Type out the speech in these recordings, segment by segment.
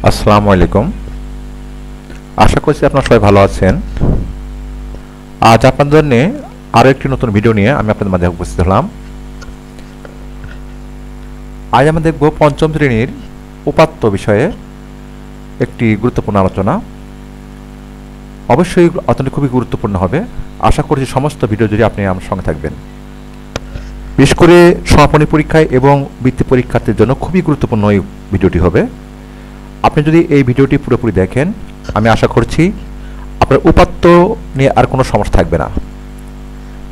আসসালামু আলাইকুম। আশা করছি আপনারা সবাই ভালো আছেন। আজ আপনাদের জন্য আরও একটি নতুন ভিডিও নিয়ে আমি আপনাদের মাঝে উপস্থিত হলাম। আজ আমরা দেখব পঞ্চম শ্রেণীর উপাত্ত বিষয়ে একটি গুরুত্বপূর্ণ আলোচনা। অবশ্যই আলোচনাটি খুবই গুরুত্বপূর্ণ হবে। আশা করছি সমস্ত ভিডিও জুড়ে আপনি আমার সঙ্গে থাকবেন। বিশেষ করে সমাপনী পরীক্ষায় এবং বৃত্তি পরীক্ষার্থীর জন্য খুবই গুরুত্বপূর্ণ এই ভিডিওটি হবে। আপনি যদি এই ভিডিওটি পুরোপুরি দেখেন, আমি আশা করছি আপনার উপাত্ত নিয়ে আর কোনো সমস্যা থাকবে না।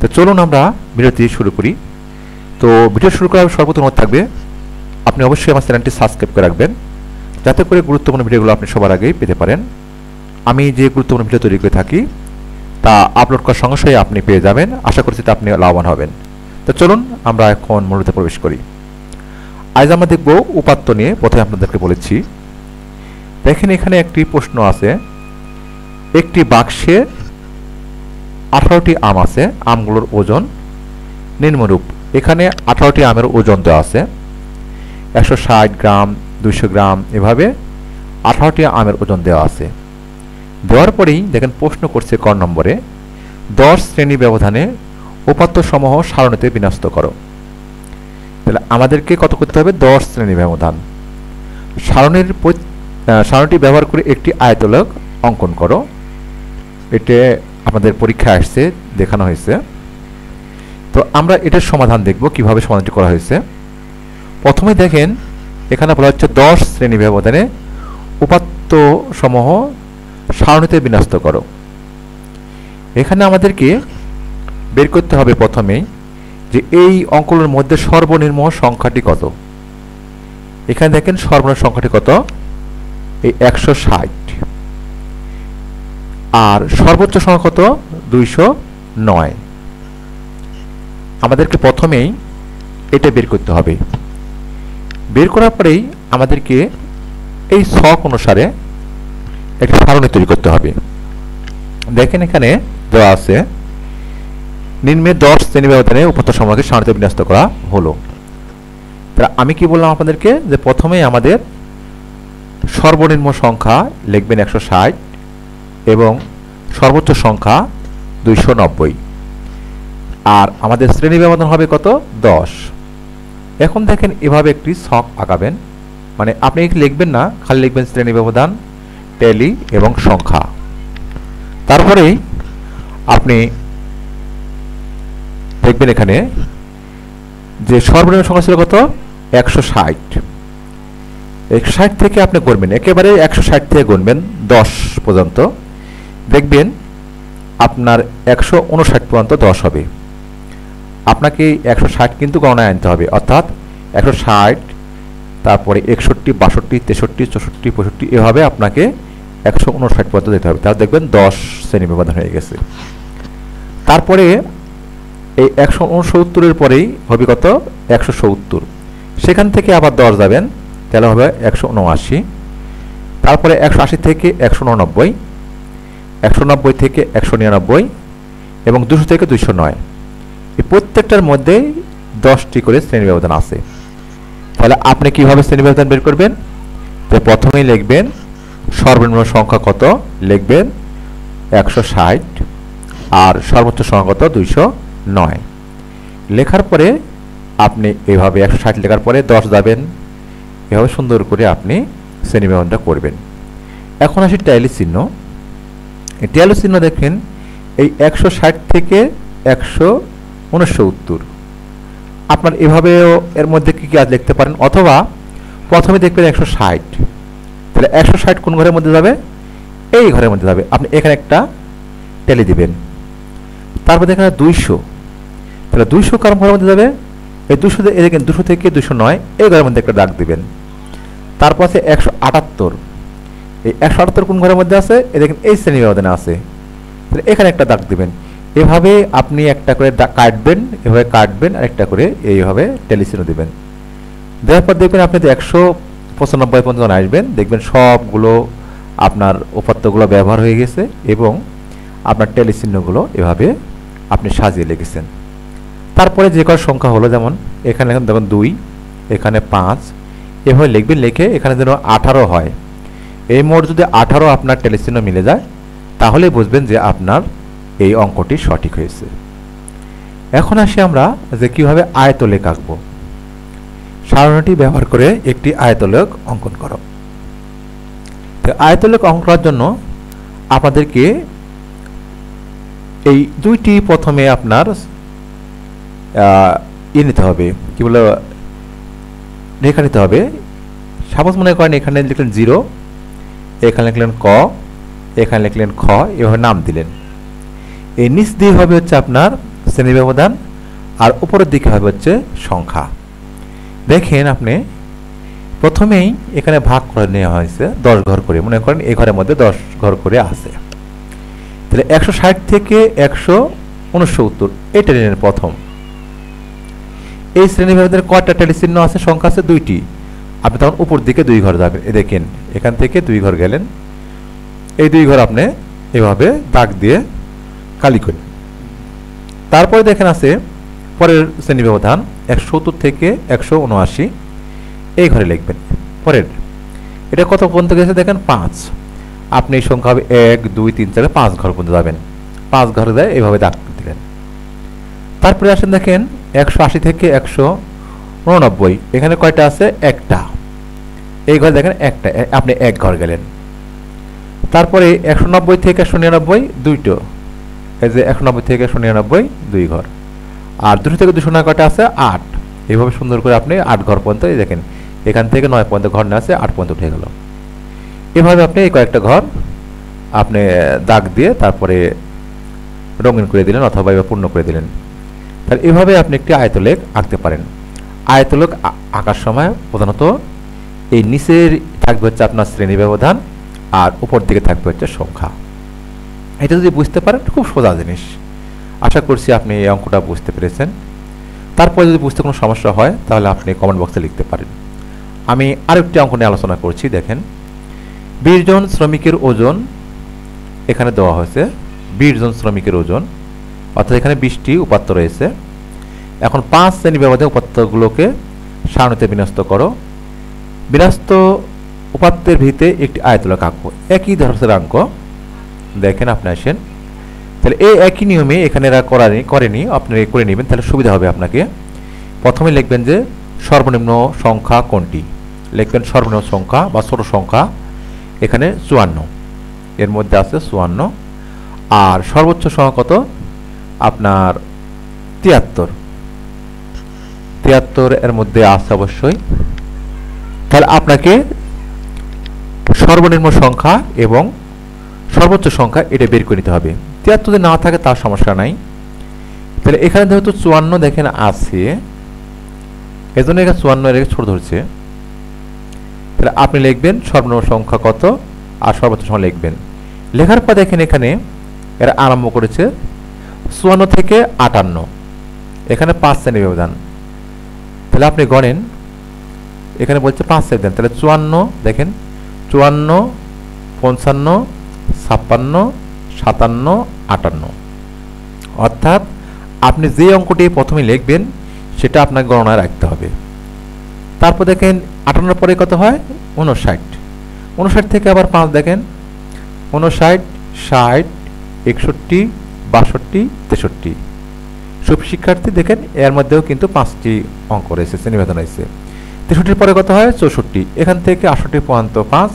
তো চলুন আমরা ভিডিওটি শুরু করি। তো ভিডিও শুরু করার সর্বপ্রথম অনুরোধ থাকবে আপনি অবশ্যই আমার চ্যানেলটি সাবস্ক্রাইব করে রাখবেন, যাতে করে গুরুত্বপূর্ণ ভিডিওগুলো আপনি সবার আগেই পেতে পারেন। আমি যে গুরুত্বপূর্ণ ভিডিও তৈরি করে থাকি তা আপলোড করার সঙ্গে সঙ্গে আপনি পেয়ে যাবেন। আশা করছি তা আপনি লাভবান হবেন। তো চলুন আমরা এখন মূলত প্রবেশ করি। আজ আমরা দেখব উপাত্ত নিয়ে। প্রথমে আপনাদেরকে বলেছি, দেখেন এখানে একটি প্রশ্ন আছে। একটি বাক্সে 18টি আম আছে, আমগুলোর ওজন নিম্নরূপ। এখানে 18টি আমের ওজন দেওয়া আছে 160 গ্রাম, 200 গ্রাম, এভাবে 18টি আমের ওজন দেওয়া আছে। দেওয়ার পরেই দেখেন প্রশ্ন করছে ক নম্বরে, 10 শ্রেণী ব্যবধানে উপাত্ত সমূহ সারণীতে বিন্যস্ত করো। তাহলে আমাদেরকে কত করতে হবে? 10 শ্রেণী ব্যবধান। সারণীটি ব্যবহার করে একটি আয়তলেখ অঙ্কন করো। এটা আমাদের পরীক্ষায় আসছে, দেখানো হয়েছে। তো আমরা এটার সমাধান দেখব কিভাবে সমাধানটি করা হয়েছে। প্রথমে দেখেন এখানে বলা হচ্ছে 10 শ্রেণী ব্যবধানে উপাত্ত সমূহ সারণীতে বিন্যস্ত করো। এখানে আমাদেরকে বের করতে হবে প্রথমেই যে এই অঙ্কগুলোর মধ্যে সর্বনিম্ন সংখ্যাটি কত। এখানে দেখেন সর্বনিম্ন সংখ্যাটি কত? এই 160। আর সর্বোচ্চ সংখ্যা কত? 209। আমাদেরকে প্রথমেই এটা বের করতে হবে। বের করার পরেই আমাদেরকে এই ছক অনুসারে একটা সারণী তৈরি করতে হবে। দেখেন এখানে দেওয়া আছে, নিম্নে 10 শ্রেণী ব্যবধানে উপাত্ত সমূহকে সারণীতে বিন্যস্ত করা হলো। তাহলে আমি কি বললাম আপনাদেরকে, যে প্রথমেই আমাদের সর্বনিম্ন সংখ্যা লিখবেন 160 এবং সর্বোচ্চ সংখ্যা 290। আর আমাদের শ্রেণী ব্যবধান হবে কত? 10। এখন দেখেন এভাবে একটি ছক আঁকাবেন। মানে আপনি লিখবেন না, খালি লিখবেন শ্রেণী ব্যবধান, ট্যালি এবং সংখ্যা। তারপরেই আপনি দেখবেন এখানে যে সর্বনিম্ন সংখ্যা ছিল কত? 160। 160 থেকে আপনি গুনবেন, একেবারে 160 থেকে গুনবেন 10 পর্যন্ত। দেখবেন আপনার 159 পর্যন্ত 10 হবে। আপনাকে 160 কিন্তু গণনায় আনতে হবে, অর্থাৎ 160, তারপরে 61, 62, 63, 64, 65, এভাবে আপনাকে 159 পর্যন্ত যেতে হবে। তাহলে দেখবেন 10 শ্রেণী ব্যবধান হয়ে গেছে। তারপরে এই 169-এর পরেই হবে কত? 170। সেখান থেকে আবার 10 যাবেন, তাহলে হবে 179। তারপরে 180 থেকে 189, 190 থেকে 199 এবং 200 থেকে 209। এই প্রত্যেকটার মধ্যে 10টি করে শ্রেণী ব্যবধান আছে। তাহলে আপনি কিভাবে শ্রেণী ব্যবধান বের করবেন? তো প্রথমেই লিখবেন সর্বনিম্ন সংখ্যা কত, লিখবেন 160, আর সর্বোচ্চ সংখ্যা কত? 209। লেখার পরে আপনি এভাবে 160 লেখার পরে 10 যাবেন, এভাবে সুন্দর করে আপনি শ্রেণী ব্যবধানটা করবেন। এখন আসি ট্যালি চিহ্ন। এই ট্যালি চিহ্ন দেখেন এই 160 থেকে 169। আপনার এভাবেও এর মধ্যে কি কি আজ লিখতে পারেন, অথবা প্রথমে দেখবেন 160। তাহলে 160 কোন ঘরের মধ্যে যাবে? এই ঘরের মধ্যে যাবে। আপনি এখানে একটা ট্যালি দিবেন। তারপর দেখেন 200। তাহলে 200 কার ঘরের মধ্যে যাবে? এই 200 দেখেন 200 থেকে 209, এই ঘরের মধ্যে একটা দাগ দিবেন। তারপর আছে 178। এই 178 কোন ঘরের মধ্যে আছে? এই দেখেন এই শ্রেণী ব্যবধানে আছে। তাহলে এখানে একটা দাগ দিবেন। এভাবে আপনি একটা করে কাটবেন, এভাবে কাটবেন, আর একটা করে এইভাবে ট্যালি চিহ্ন দিবেন। দেওয়ার পর দেখবেন আপনি 195 পর্যন্ত আসবেন, দেখবেন সবগুলো আপনার উপাত্তগুলো ব্যবহার হয়ে গেছে এবং আপনার ট্যালি চিহ্নগুলো এভাবে আপনি সাজিয়ে লিখেছেন। তারপরে যে কয় সংখ্যা হলো, যেমন এখানে দেখুন 2, এখানে 5, এভাবে লিখবেন। লিখে এখানে যেন 18 হয়, এই মোট যদি 18 আপনার টেলিচিহ্ন মিলে যায় তাহলে বুঝবেন যে আপনার এই অঙ্কটি সঠিক হয়েছে। এখন আসি আমরা যে কিভাবে আয়তলেখ আঁকব। সারণীটি ব্যবহার করে একটি আয়তলেখ অঙ্কন করো। তো আয়তলেখ অঙ্কন করার জন্য আপনাদেরকে এই দুইটি প্রথমে আপনার নিতে হবে, কি বলে, রেখা নিতে হবে। সাপোজ মনে করেন এখানে লিখলেন 0, এখানে লিখলেন ক, এখানে লিখলেন খ, এভাবে নাম দিলেন। এই নিচ দিয়ে হবে হচ্ছে আপনার শ্রেণী ব্যবধান, আর উপরের দিকে হবে হচ্ছে সংখ্যা। দেখেন আপনি প্রথমেই এখানে ভাগ করে নেওয়া হয়েছে 10 ঘর করে, মনে করেন এই ঘরের মধ্যে 10 ঘর করে আছে। তাহলে 160 থেকে 169 এটা নিলেন প্রথম। এই শ্রেণী ব্যবধানের কয়টা টেলিচিহ্ন আছে? সংখ্যা আছে 2টি। আপনি তখন উপর দিকে 2 ঘর যাবেন। এই দেখেন এখান থেকে 2 ঘর গেলেন, এই 2 ঘর আপনি এভাবে দাগ দিয়ে কালি করেন। তারপরে দেখেন আছে পরের শ্রেণী ব্যবধান 170 থেকে 179, এই ঘরে লিখবেন। পরের এটা কত পর্যন্ত গেছে দেখেন 5। আপনি এই সংখ্যা হবে 1 2 3 4 5 ঘর পর্যন্ত যাবেন। 5 ঘরে যায় এইভাবে দাগ দিলেন। তারপরে আসেন দেখেন 180 থেকে 189, এখানে কয়টা আছে? একটা। এই ঘরে দেখেন একটা, আপনি 1 ঘর গেলেন। তারপরে 190 থেকে 199 দুইটো, এই যে 190 থেকে 199 2 ঘর। আর 200 থেকে 209 কয়টা আছে? 8। এইভাবে সুন্দর করে আপনি 8 ঘর পর্যন্ত, এই দেখেন এখান থেকে 9 পর্যন্ত ঘর না আছে, 8 পর্যন্ত উঠে গেল। এভাবে আপনি এই কয়েকটা ঘর আপনি দাগ দিয়ে তারপরে রঙিন করে দিলেন অথবা পূর্ণ করে দিলেন। তাহলে এভাবে আপনি একটি আয়তলেখ আঁকতে পারেন। আয়তলেখ আঁকার সময় প্রধানত এই নিচের থাকবে হচ্ছে আপনার শ্রেণী ব্যবধান, আর উপর দিকে থাকবে হচ্ছে সংখ্যা। এটা যদি বুঝতে পারেন খুব সোজা জিনিস। আশা করছি আপনি এই অঙ্কটা বুঝতে পেরেছেন। তারপরে যদি বুঝতে কোনো সমস্যা হয় তাহলে আপনি কমেন্ট বক্সে লিখতে পারেন। আমি আরেকটি অঙ্ক নিয়ে আলোচনা করছি। দেখেন 20 জন শ্রমিকের ওজন এখানে দেওয়া হয়েছে। 20 জন শ্রমিকের ওজন, অর্থাৎ এখানে 20টি উপাত্ত রয়েছে। এখন 5 শ্রেণী ব্যবধানে উপাত্তগুলোকে সারণীতে বিন্যস্ত করো। বিন্যস্ত উপাত্তের ভিতরে একটি আয়তলেখ আঁকবো। একই ধরনের অঙ্ক দেখেন আপনি আসেন। তাহলে এই একই নিয়মে এখানে এরা করেনি, আপনি করে নেবেন, তাহলে সুবিধা হবে আপনাকে। প্রথমে লিখবেন যে সর্বনিম্ন সংখ্যা কোনটি। লিখবেন সর্বনিম্ন সংখ্যা বা ছোট সংখ্যা এখানে 54, এর মধ্যে আছে 54। আর সর্বোচ্চ সংখ্যা কত? আপনার 73 এর মধ্যে আছে অবশ্যই। তাহলে আপনাকে সর্বনিম্ন সংখ্যা এবং সর্বোচ্চ সংখ্যা এটা বের করে নিতে হবে। 73 যদি না থাকে তার সমস্যা নাই। তাহলে এখানে যেহেতু 54 দেখেন আছে, এজন্য এখানে 54 এর ছোট ধরছে। তাহলে আপনি লিখবেন সর্বনিম্ন সংখ্যা কত আর সর্বোচ্চ সংখ্যা লিখবেন। লেখার পর দেখেন এখানে এরা আরম্ভ করেছে 54 থেকে 58, এখানে 5 শ্রেণী ব্যবধান। তাহলে আপনি গণেন, এখানে বলছে 5 শ্রেণী ব্যবধান। তাহলে 54 দেখেন 54 55 56 57 58, অর্থাৎ আপনি যে অঙ্কটি প্রথমে লিখবেন সেটা আপনার গণনায় রাখতে হবে। তারপর দেখেন 58 পরে কত হয়? 59। 59 থেকে আবার 5 দেখেন 59 60 61 62 63। সব শিক্ষার্থী দেখেন এর মধ্যেও কিন্তু 5টি অঙ্ক রয়েছে, শ্রেণীবিভাজন রয়েছে। 63 পরে কত হয়? 64। এখান থেকে 68 পর্যন্ত 5,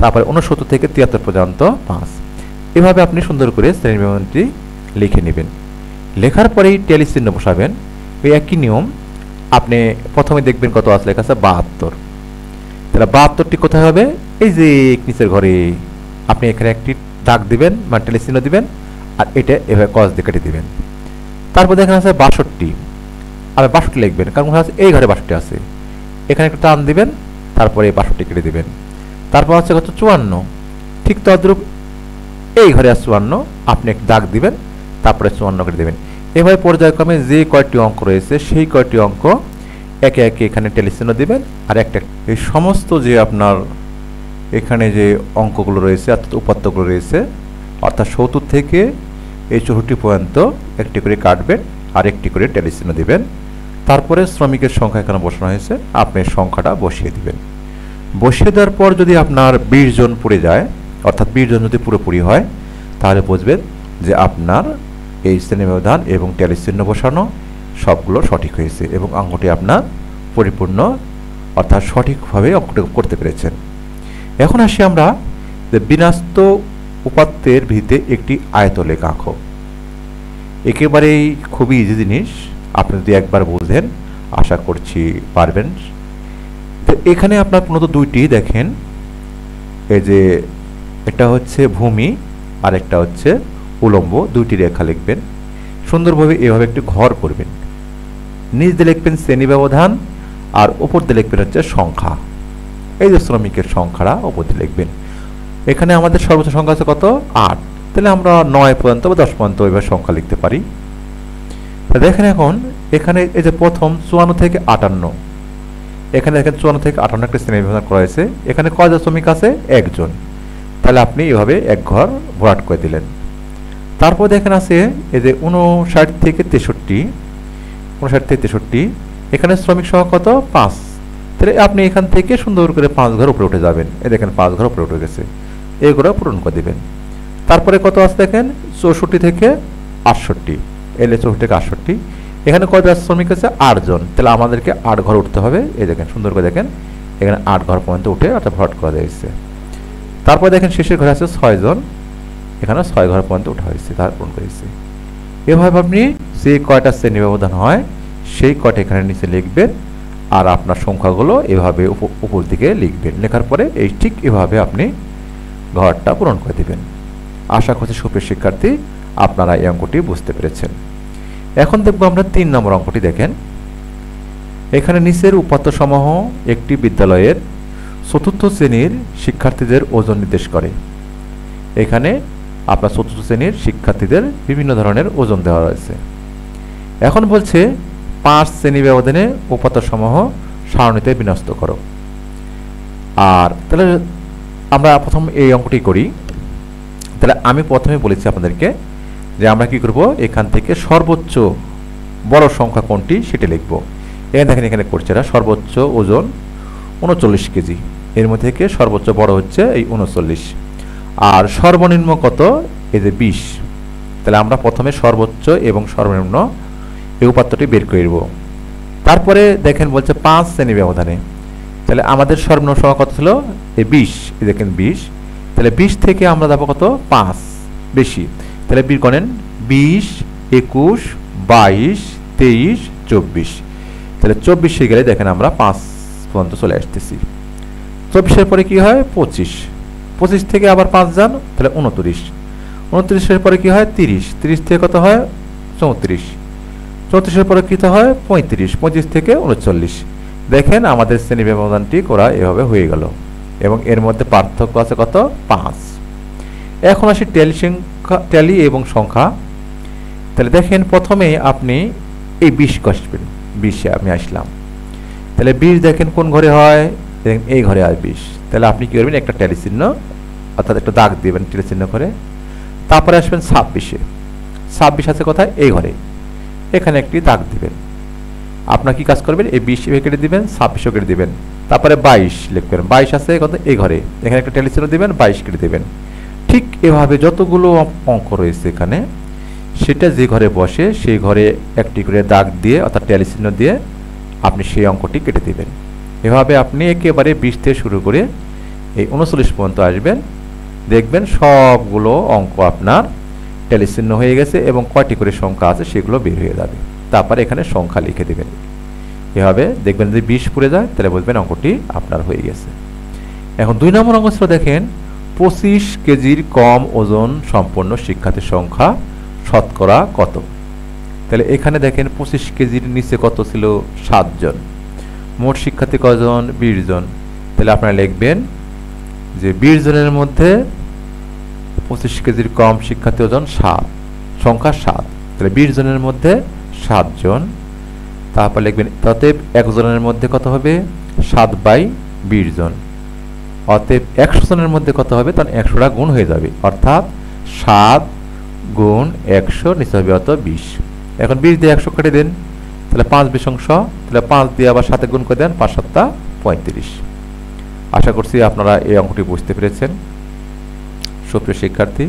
তারপরে 69 থেকে 73 পর্যন্ত 5। এভাবে আপনি সুন্দর করে শ্রেণীবিভাজনটি লিখে নেবেন। লেখার পরেই টেলি চিহ্ন বসাবেন। এই একই নিয়ম আপনি প্রথমে দেখবেন কত আছে, লেখা আছে 72। তাহলে 72টি কোথায় হবে? এই যে নিচের ঘরে আপনি এখানে একটি দাগ দিবেন বা টেলি চিহ্ন দিবেন, আর এটা এভাবে ক্রস দিয়ে কেটে দিবেন। তারপর দেখেন আছে 62, আর 62 লিখবেন, কারণ এই ঘরে 62 আছে। এখানে একটা টান দিবেন, তারপরে 62 কেটে দিবেন। তারপর হচ্ছে কত? 54। ঠিক তদ্রূপ এই ঘরে আছে 54, আপনি এক দাগ দিবেন, তারপরে 54 কেটে দেবেন। এভাবে পর্যায়ক্রমে যে কয়টি অঙ্ক রয়েছে সেই কয়টি অঙ্ক একে একে এখানে টেলিচিহ্ন দিবেন। আর একটা এই সমস্ত যে আপনার এখানে যে অঙ্কগুলো রয়েছে অর্থাৎ উপাত্তগুলো রয়েছে, অর্থাৎ 70 থেকে এই 64 পর্যন্ত একটি করে কাটবেন আর একটি করে টেলিচিহ্ন দিবেন। তারপরে শ্রমিকের সংখ্যা এখানে বসানো হয়েছে, আপনি সংখ্যাটা বসিয়ে দিবেন। বসিয়ে দেওয়ার পর যদি আপনার 20 জন পড়ে যায়, অর্থাৎ 20 জন যদি পুরোপুরি হয়, তাহলে বুঝবেন যে আপনার এই শ্রেণী ব্যবধান এবং ট্যালি চিহ্ন বসানো সবগুলো সঠিক হয়েছে এবং অঙ্কটি আপনার পরিপূর্ণ অর্থাৎ সঠিকভাবে অঙ্কটি করতে পেরেছেন। এখন আসি আমরা যে বিন্যস্ত উপাত্তের ভিত্তিতে একটি আয়তলেখ আঁকো। একেবারেই খুবই ইজি জিনিস, আপনি যদি একবার বুঝেন আশা করছি পারবেন। তো এখানে আপনার মূলত দুইটি দেখেন, এই যে এটা হচ্ছে ভূমি আর একটা হচ্ছে উলম্ব, দুইটি রেখা লিখবেন। সুন্দরভাবে এভাবে একটি ঘর করবেন। নিচ দিয়ে লিখবেন শ্রেণী ব্যবধান আর উপর দিয়ে লিখবেন হচ্ছে সংখ্যা। এই যে শ্রমিকের সংখ্যাটা উপর দিয়ে লিখবেন। এখানে আমাদের সর্বোচ্চ সংখ্যা আছে কত? 8। তাহলে আমরা 9 পর্যন্ত বা 10 পর্যন্ত ওইভাবে সংখ্যা লিখতে পারি। দেখেন এখন এখানে এই যে প্রথম 54 থেকে 58, এখানে দেখেন 54 থেকে 58 একটা শ্রেণী বিভাজন করা হয়েছে। এখানে কয়জন শ্রমিক আছে? 1 জন। তাহলে আপনি এভাবে এক ঘর ভরাট করে দিলেন। তারপর দেখেন আছে এই যে 59 থেকে 63, 59 থেকে 63, এখানে শ্রমিক সংখ্যা কত? 5। তাহলে আপনি এখান থেকে সুন্দর করে 5 ঘর উপরে উঠে যাবেন। এই দেখেন 5 ঘর উপরে উঠে গেছে, এইগুলো পূরণ করে দিবেন। তারপরে কত আছে দেখেন 64 থেকে 68, এলে 64 থেকে 68, এখানে কয়জন শ্রমিক আছে? 8 জন। তাহলে আমাদেরকে 8 ঘর উঠতে হবে। এই দেখেন সুন্দর করে দেখেন এখানে 8 ঘর পর্যন্ত উঠে অর্থাৎ ভরাট করা হয়েছে। তারপর দেখেন শেষের ঘরে আছে 6 জন, এখানে 6 ঘর পর্যন্ত উঠা হয়েছে, তার পূরণ করেছে। এভাবে আপনি যে কয়টা শ্রেণী ব্যবধান হয় সেই কয়টা এখানে নিচে লিখবেন আর আপনার সংখ্যাগুলো এভাবে উপর দিকে লিখবেন। লেখার পরে এই ঠিক এভাবে আপনি ঘরটা পূরণ করে দিবেন। আশা করছি সুপ্রিয় শিক্ষার্থী আপনারা এই অঙ্কটি বুঝতে পেরেছেন। এখন দেখব আমরা 3 নম্বর অঙ্কটি। দেখেন এখানে নিচের উপাত্ত সমূহ একটি বিদ্যালয়ের 4র্থ শ্রেণীর শিক্ষার্থীদের ওজন নির্দেশ করে। এখানে আপনার 4র্থ শ্রেণীর শিক্ষার্থীদের বিভিন্ন ধরনের ওজন দেওয়া রয়েছে। এখন বলছে 5 শ্রেণী ব্যবধানে উপাত্ত সমূহ সারণীতে বিন্যস্ত করো। আর তাহলে আমরা প্রথম এই অঙ্কটি করি। তাহলে আমি প্রথমে বলেছি আপনাদেরকে যে আমরা কি করব, এখান থেকে সর্বোচ্চ বড় সংখ্যা কোনটি সেটা লিখব। এখানে দেখেন এখানে করছে এরা সর্বোচ্চ ওজন 39 কেজি, এর মধ্যে থেকে সর্বোচ্চ বড় হচ্ছে এই 39 আর সর্বনিম্ন কত? এই যে 20। তাহলে আমরা প্রথমে সর্বোচ্চ এবং সর্বনিম্ন এই উপাত্তটি বের করে নেব। তারপরে দেখেন বলছে 5 শ্রেণী ব্যবধানে, তাহলে আমাদের সর্বনিম্ন সংখ্যা কত ছিল? এই 20। এই দেখেন 20, তাহলে 20 থেকে আমরা যাবো কত? 5 বেশি। তাহলে বের করেন 20, 21, 22, 23, 24। তাহলে 24 গেলে দেখেন আমরা 5 পর্যন্ত চলে আসতেছি। 24-এর পরে কি হয়? 25, 25 থেকে আবার 5 যান, তাহলে 29, 29-এর পরে কি হয়? 30, 30 থেকে কত হয়? 34, 34-এর পরে কত হয়? 35, 35 থেকে 39। দেখেন আমাদের শ্রেণী ব্যবধানটি করা এভাবে হয়ে গেল এবং এর মধ্যে পার্থক্য আছে কত? 5। এখন আসি ট্যালি এবং সংখ্যা। তাহলে দেখেন প্রথমে আপনি এই 20 কষবেন, 20-এ আমি আসলাম। তাহলে 20 দেখেন কোন ঘরে হয়? দেখেন এই ঘরে হয় 20। তাহলে আপনি কি করবেন? একটা ট্যালি চিহ্ন অর্থাৎ একটা দাগ দিবেন ট্যালি চিহ্ন করে। তারপরে আসবেন 26-এ, 26 আছে কোথায়? এই ঘরে, এখানে একটি দাগ দিবেন। আপনার কি কাজ করবেন? এই 20 কেটে দিবেন, 26 কেটে দিবেন। তারপরে 22 লিখবেন, 22 আছে কত? এই ঘরে, এখানে একটা ট্যালি চিহ্ন দিবেন, 22 কেটে দিবেন। ঠিক এভাবে যতগুলো অঙ্ক রয়েছে এখানে, সেটা যে ঘরে বসে সেই ঘরে একটি করে দাগ দিয়ে অর্থাৎ ট্যালি চিহ্ন দিয়ে আপনি সেই অঙ্কটি কেটে দিবেন। এভাবে আপনি একেবারে 20 থেকে শুরু করে এই 39 পর্যন্ত আসবেন। দেখবেন সবগুলো অঙ্ক আপনার ট্যালি চিহ্ন হয়ে গেছে এবং কয়টি করে সংখ্যা আছে সেগুলো বের হয়ে যাবে। তারপরে এখানে সংখ্যা লিখে দেবেন। এভাবে দেখবেন যদি 20 পড়ে যায় তাহলে বুঝবেন অঙ্কটি আপনার হয়ে গেছে। এখন 2 নম্বর অঙ্ক ছিল দেখেন 25 কেজির কম ওজন সম্পন্ন শিক্ষার্থীর সংখ্যা শতকরা কত? তাহলে এখানে দেখেন 25 কেজির নিচে কত ছিল? 7 জন। মোট শিক্ষার্থী কজন? 20 জন। তাহলে আপনারা লিখবেন যে 20 জনের মধ্যে 25 কেজির কম শিক্ষার্থী ওজন 7, সংখ্যা 7। তাহলে 20 জনের মধ্যে 7 জন। তারপর লিখবেন অতএব 1 জনের মধ্যে কত হবে? 7/20 জন। অতএব 100 জনের মধ্যে কত হবে? তখন 100টা গুণ হয়ে যাবে, অর্থাৎ 7 গুণ 100 নিচে হবে অত 20। এখন 20 দিয়ে 100 কেটে দেন, তাহলে 5 20 অংশ, তাহলে 5 দিয়ে আবার 7 গুণ করে দেন, 5 7 35। আশা করছি আপনারা এই অঙ্কটি বুঝতে পেরেছেন। সুপ্রিয় শিক্ষার্থী,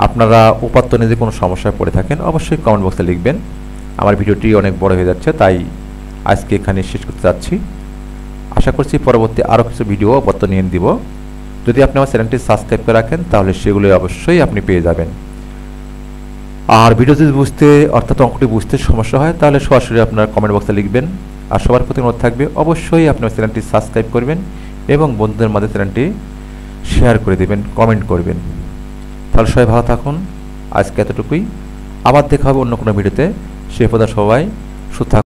আপনারা উপাত্ত নিয়ে যদি কোনো সমস্যায় পড়ে থাকেন অবশ্যই কমেন্ট বক্সে লিখবেন। আমার ভিডিওটি অনেক বড় হয়ে যাচ্ছে, তাই আজকে এখানে শেষ করতে যাচ্ছি। আশা করছি পরবর্তী আরও কিছু ভিডিও উপাত্ত নিয়ে দিব। যদি আপনি আমার চ্যানেলটি সাবস্ক্রাইব করে রাখেন তাহলে সেগুলো অবশ্যই আপনি পেয়ে যাবেন। আর ভিডিও যদি বুঝতে অর্থাৎ অঙ্কটি বুঝতে সমস্যা হয় তাহলে সরাসরি আপনার কমেন্ট বক্সে লিখবেন। আর সবার প্রতি অনুরোধ থাকবে অবশ্যই আপনার চ্যানেলটি সাবস্ক্রাইব করবেন এবং বন্ধুদের মাঝে চ্যানেলটি শেয়ার করে দেবেন, কমেন্ট করবেন। তাহলে সবাই ভালো থাকুন, আজকে এতটুকুই। আবার দেখা হবে অন্য কোনো ভিডিওতে। সে পর্যন্ত সবাই সুস্থ থাকুন।